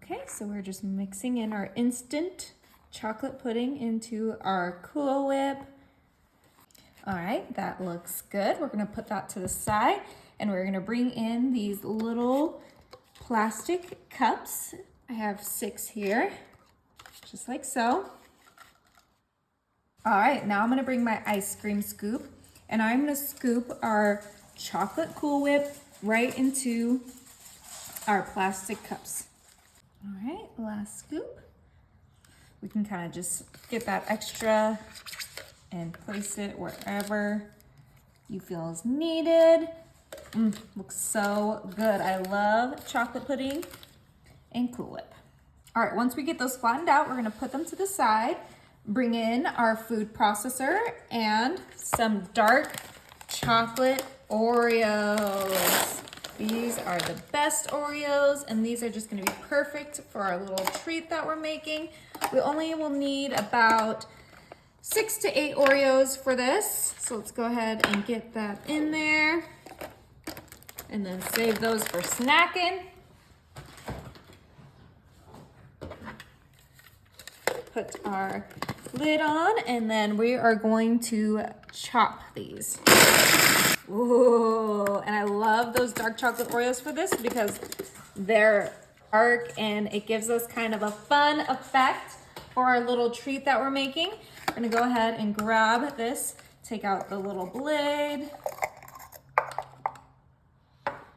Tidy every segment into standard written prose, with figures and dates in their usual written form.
Okay, so we're just mixing in our instant chocolate pudding into our Cool Whip. All right, that looks good. We're gonna put that to the side and we're gonna bring in these little plastic cups. I have 6 here, just like so. All right, now I'm gonna bring my ice cream scoop and I'm gonna scoop our chocolate Cool Whip right into our plastic cups. All right, last scoop. We can kind of just get that extra and place it wherever you feel is needed. Looks so good. I love chocolate pudding and Cool Whip. All right, once we get those flattened out, we're gonna put them to the side, bring in our food processor and some dark chocolate Oreos. These are the best Oreos, and these are just gonna be perfect for our little treat that we're making. We only will need about 6 to 8 Oreos for this. So let's go ahead and get that in there and then save those for snacking. Put our lid on and then we are going to chop these. Ooh, and I love those dark chocolate Oreos for this because they're dark and it gives us kind of a fun effect for our little treat that we're making. We're gonna go ahead and grab this, take out the little blade.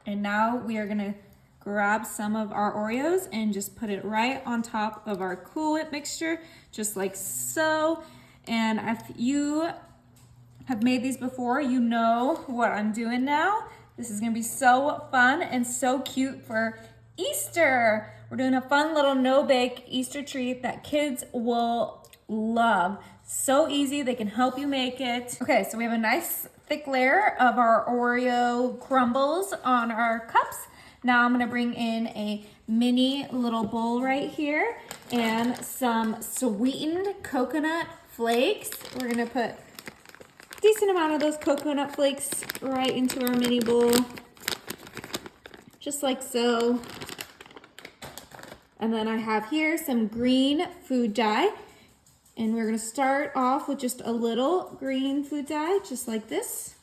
And now we are gonna grab some of our Oreos and just put it right on top of our Cool Whip mixture, just like so. And if you have made these before, you know what I'm doing now. This is gonna be so fun and so cute for Easter. We're doing a fun little no-bake Easter treat that kids will love. So easy, they can help you make it. Okay, so we have a nice thick layer of our Oreo crumbles on our cups. Now I'm gonna bring in a mini little bowl right here and some sweetened coconut flakes. We're gonna put decent amount of those coconut flakes right into our mini bowl, just like so. And then I have here some green food dye, and we're gonna start off with just a little green food dye, just like this.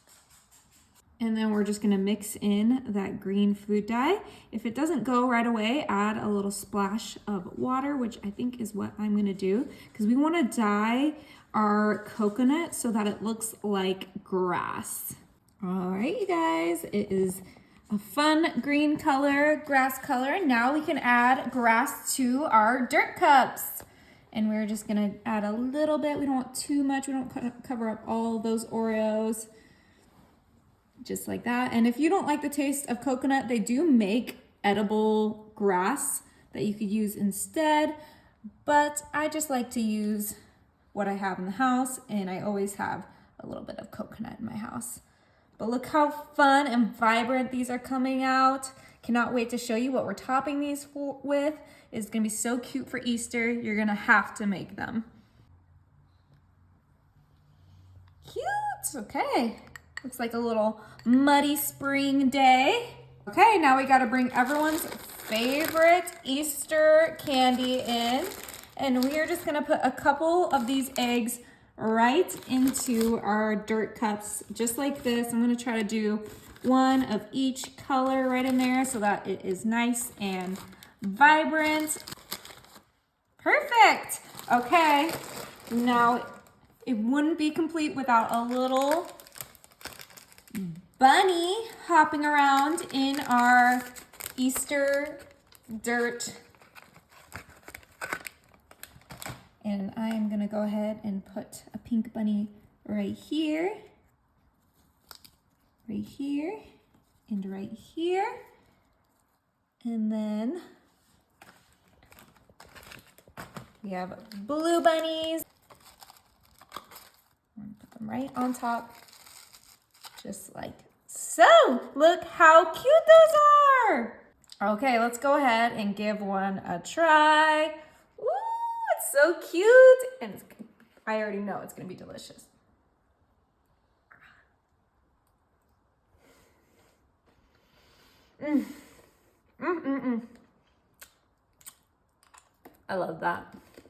And then we're just gonna mix in that green food dye. If it doesn't go right away, add a little splash of water, which I think is what I'm gonna do, because we wanna dye our coconut so that it looks like grass. All right, you guys, it is a fun green color, grass color. Now we can add grass to our dirt cups. And we're just gonna add a little bit. We don't want too much. We don't cover up all those Oreos. Just like that. And if you don't like the taste of coconut, they do make edible grass that you could use instead. But I just like to use what I have in the house, and I always have a little bit of coconut in my house. But look how fun and vibrant these are coming out. Cannot wait to show you what we're topping these with. It's gonna be so cute for Easter. You're gonna have to make them. Cute, okay. Looks like a little muddy spring day. Okay, now we gotta bring everyone's favorite Easter candy in. And we are just gonna put a couple of these eggs right into our dirt cups, just like this. I'm gonna try to do one of each color right in there so that it is nice and vibrant. Perfect. Okay, now it wouldn't be complete without a little bunny hopping around in our Easter dirt. And I am gonna go ahead and put a pink bunny right here, and right here. And then we have blue bunnies. I'm gonna put them right on top, just like so. Look how cute those are. Okay, let's go ahead and give one a try. Ooh, it's so cute. And I already know it's gonna be delicious. I love that.